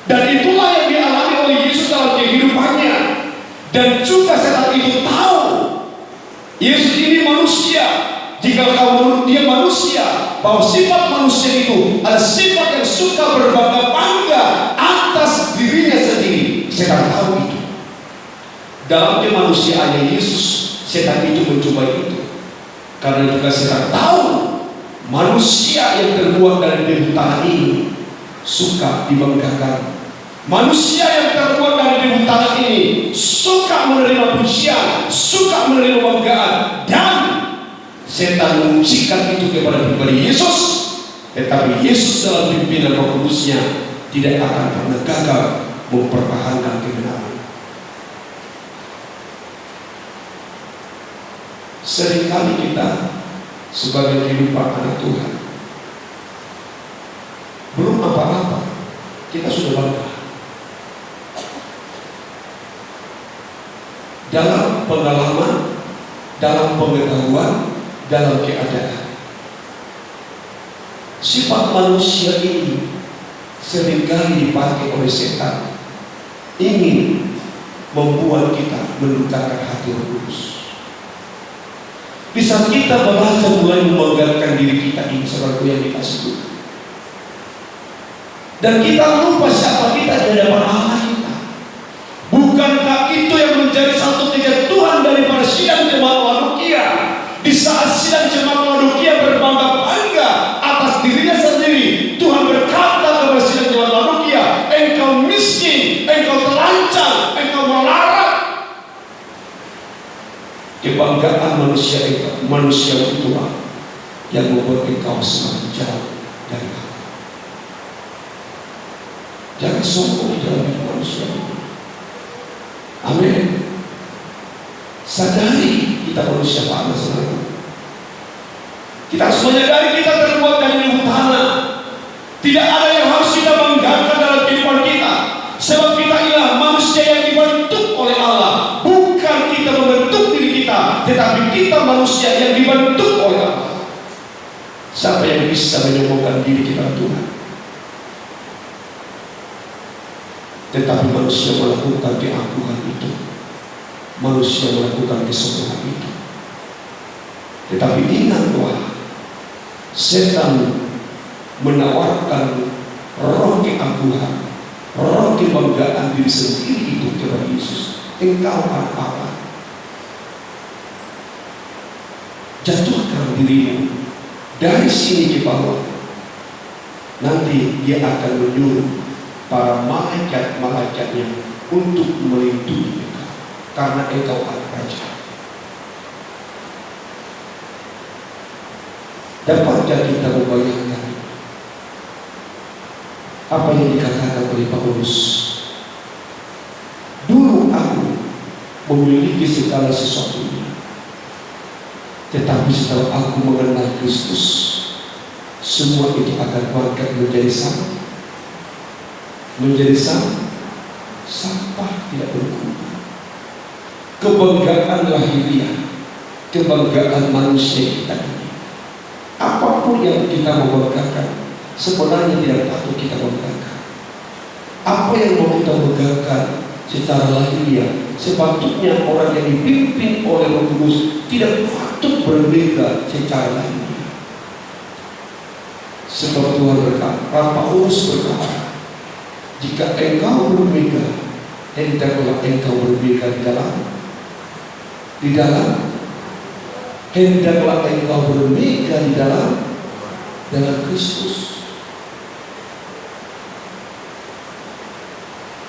Dan itulah yang dialami oleh Yesus dalam kehidupannya. Dan juga setan itu tahu Yesus ini manusia. Jika dia manusia, bahwa sifat manusia itu adalah sifat yang suka berbangga-bangga atas dirinya sendiri. Setan tahu itu. Dalam kemanusiaannya Yesus, setan itu mencoba itu. Karena juga setan tahu manusia yang terbuat dari debu tanah ini suka dibanggakan. Manusia yang terbuat dari debu tanah ini suka menerima pujian, suka menerima banggaan, dan setan mengucikan itu kepada pribadi Yesus. Tetapi Yesus dalam pimpinan Roh Kudusnya tidak akan pernah gagal mempertahankan kebenaran. Seringkali kita sebagai kehidupan anak Tuhan belum apa-apa, kita sudah bangga dalam pengalaman, dalam pengetahuan, dalam keadaan. Sifat manusia ini seringkali dipakai oleh setan, ingin membuat kita melukakan hati Roh Kudus. Di saat kita belajar mulai membanggakan diri kita ini sebagai yang dikasih Tuhan, dan kita lupa siapa kita di hadapan Allah kita. Bukankah itu yang menjadi satu tiga Tuhan daripada sidang jemaat Laodikia? Di saat sidang jemaat Laodikia berbangga-bangga atas dirinya sendiri, Tuhan berkata kepada sidang jemaat Laodikia, engkau miskin, engkau terancam, engkau melarat. Kebanggaan manusia itulah yang membuat engkau semakin jauh dari Allah. Jangan sombong di dalam hidup manusia itu. Amin. Sadari kita manusia panas, saudara. Kita harus menyadari kita terbuat dari debu tanah. Tidak ada yang harus kita banggakan dalam kehidupan kita, sebab kita ialah manusia yang dibentuk oleh Allah. Bukan kita membentuk diri kita, tetapi kita manusia yang dibentuk oleh Allah. Siapa yang bisa menyombongkan diri kita Tuhan? Tetapi manusia melakukan keagungan itu, manusia melakukan kesombongan itu. Tetapi ingatlah, setan menawarkan roh keagungan, roh kebanggaan diri sendiri itu kepada Yesus. Engkau apa? Jatuhkan dirimu dari sini ke bawah. Nanti dia akan menyuruh para malaikat-malaikatnya untuk melindungi engkau, karena engkau anak raja. Dapatkah kita membayangkan apa yang dikatakan oleh Paulus? Dulu aku memiliki segala sesuatunya, tetapi setelah aku mengenal Kristus, semua itu akan kuangkat menjadi sama. Menjadi sampah tidak berguna. Kebanggaan lahiriah, kebanggaan manusia kita ini, apapun yang kita membanggakan sebenarnya tidak patut kita banggakan. Apa yang mau kita banggakan secara lahiriah, sepatutnya orang yang dipimpin oleh Roh Kudus tidak patut berbeda secara lahiriah. Sebab Tuhan berkata, Paulus berkata, jika engkau berbeda, hendaklah engkau berbeda di dalam hendaklah engkau berbeda di dalam Kristus.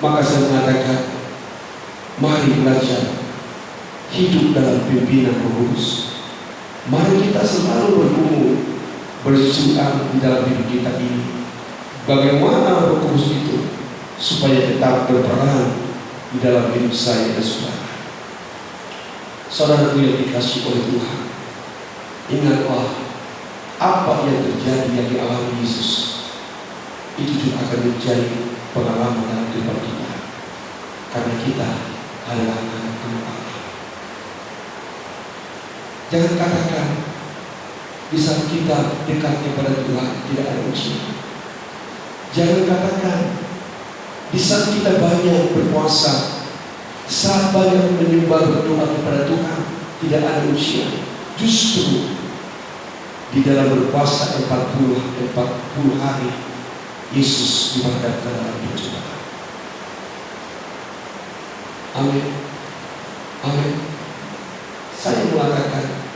Maka saya mengatakan, mari belajar hidup dalam pimpinan Roh Kudus. Mari kita selalu bergumul, berjuang di dalam hidup kita ini. Bagaimana Roh Kudus itu supaya tetap berperan di dalam hidup saya dan saudara. Saudara yang dikasih oleh Tuhan, ingatlah apa yang terjadi yang dialami Yesus itu juga akan menjadi pengalaman dalam kehidupan kita, karena kita adalah anak-anak Allah. Jangan katakan di saat kita dekat kepada Tuhan tidak ada ujian. Jangan katakan Di saat kita banyak berpuasa, saat banyak menyembah berdoa kepada Tuhan, tidak ada usia. Justru di dalam berpuasa 40 hari, Yesus dibangkitkan dalam percobaan. Amin. Amin. Saya mengatakan,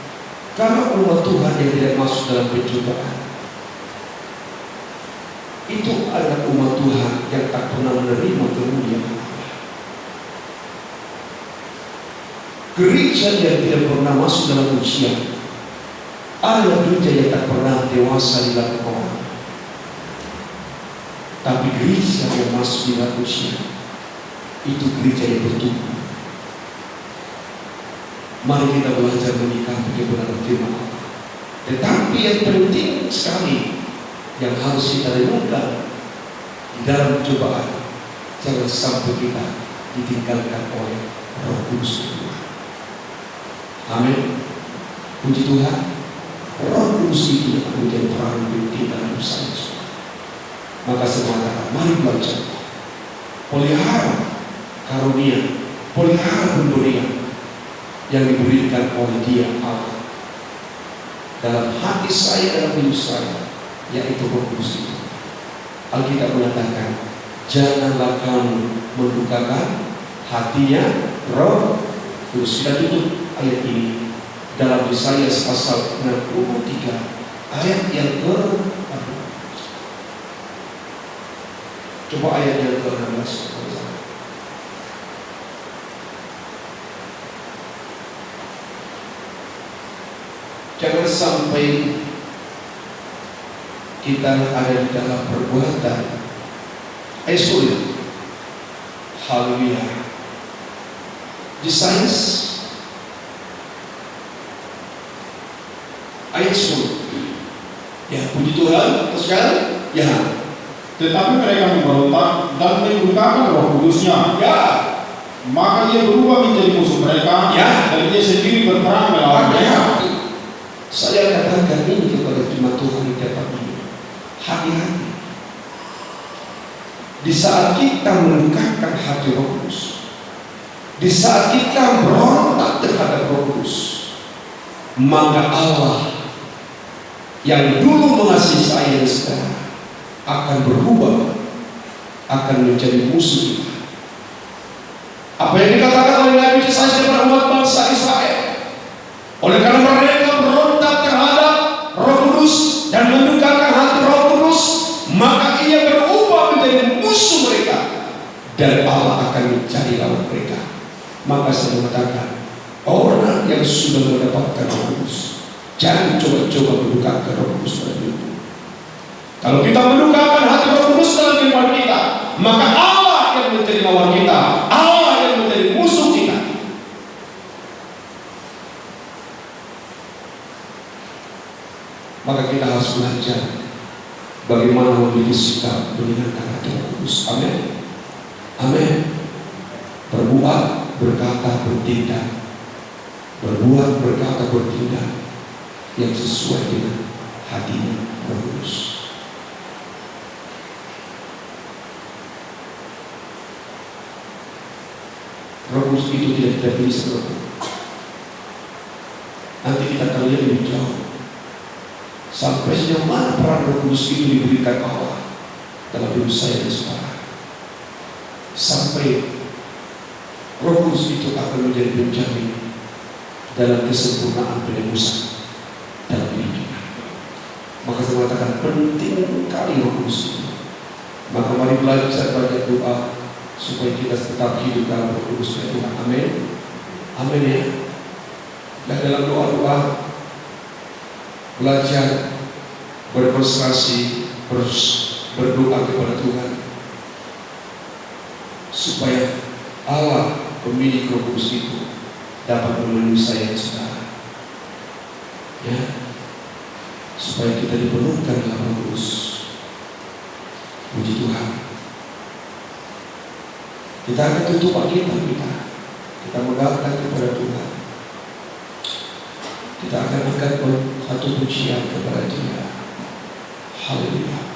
karena umat Tuhan yang tidak masuk dalam pencobaan, itu adalah umat Tuhan yang tak pernah menerima kemuliaan Allah. Gereja yang tidak pernah masuk dalam ujian adalah gereja yang tak pernah dewasa di dalam orang. Tapi gereja yang masuk di dalam ujian, itu gereja yang bertumbuh. Mari kita belajar menyikapi kebenaran firman Allah. Tetapi yang penting sekali yang harus kita renungkan di dalam cobaan, jangan sampai kita ditinggalkan oleh Roh Kudus Tuhan. Amin. Puji Tuhan. Roh Kudus itu yang menjadi peran penting dalam usaha. Maka saya mengatakan, mari belajar pelihara karunia, pelihara pemberian yang diberikan oleh Dia Allah dalam hati saya, dalam hidup saya, yaitu Roh Kudus itu. Alkitab mengatakan, janganlah kamu mendukakan hatinya Roh Kudus. Kita tutup ayat ini dalam Yesaya pasal 63 ayat yang ke, coba ayat yang ke-16. Jangan sampai kita ada di dalam perbuatan sulit. Haleluya. Yesaya ayat 10. Ya, puji Tuhan. Terus sekarang, ya. Tetapi mereka memberontak dan menggunakan Roh Kudusnya. Ya. Maka Ia berubah menjadi musuh mereka. Ya. Dan Ia sendiri berperang melawan mereka. Saya katakan ini kepada jemaat Tuhan di tempat ini. Hati-hati. Di saat kita meningkatkan hati Roh Kudus, di saat kita berontak terhadap Roh Kudus, maka Allah yang dulu mengasihi saya dan sekarang akan berubah, akan menjadi musuh kita. Apa yang dikatakan oleh Nabi Yesaya kepada umat bangsa Israel, oleh karena mereka berontak terhadap Roh Kudus dan mendukakan hati Roh Kudus, maka Ia berubah menjadi musuh mereka dan Allah akan mencari lawan mereka. Maka saya mengatakan, orang yang sudah mendapatkan Roh Kudus, jangan coba-coba mendukakan Roh Kudus pada diri. Kalau kita mendukakan hati Roh Kudus dalam kehidupan kita, maka Allah yang menjadi lawan kita, Allah yang menjadi musuh kita. Maka kita harus belajar bagaimana memiliki sikap menyenangkan hati Roh Kudus. Amin. Amin. Berbuat, berkata, bertindak. Berbuat, berkata, bertindak yang sesuai dengan hatinya Roh Kudus. Roh Kudus itu tidak kita pilih seperti. Nanti kita akan lihat lebih jauh. Sampai sejauh mana peran Roh Kudus itu diberikan Allah dalam hidup saya dan saudara. Sampai Roh Kudus itu akan menjadi penjamin dalam kesempurnaan penebusan dalam hidup kita. Maka saya mengatakan penting kali Roh Kudus itu. Maka mari belajar banyak doa supaya kita tetap hidup dalam Roh Kudus ya Tuhan. Amin. Amin ya. Dan dalam doa-doa belajar berkonsentrasi, berdoa kepada Tuhan supaya Allah pemilik Roh Kudus itu dapat memenuhi saya dan saudara. Ya, supaya kita dipenuhkan dalam Roh Kudus. Puji Tuhan. Kita akan tutup Alkitab kita menggantungkan kepada Tuhan. Kita akan angkat satu pujian kepada Dia. Haleluya.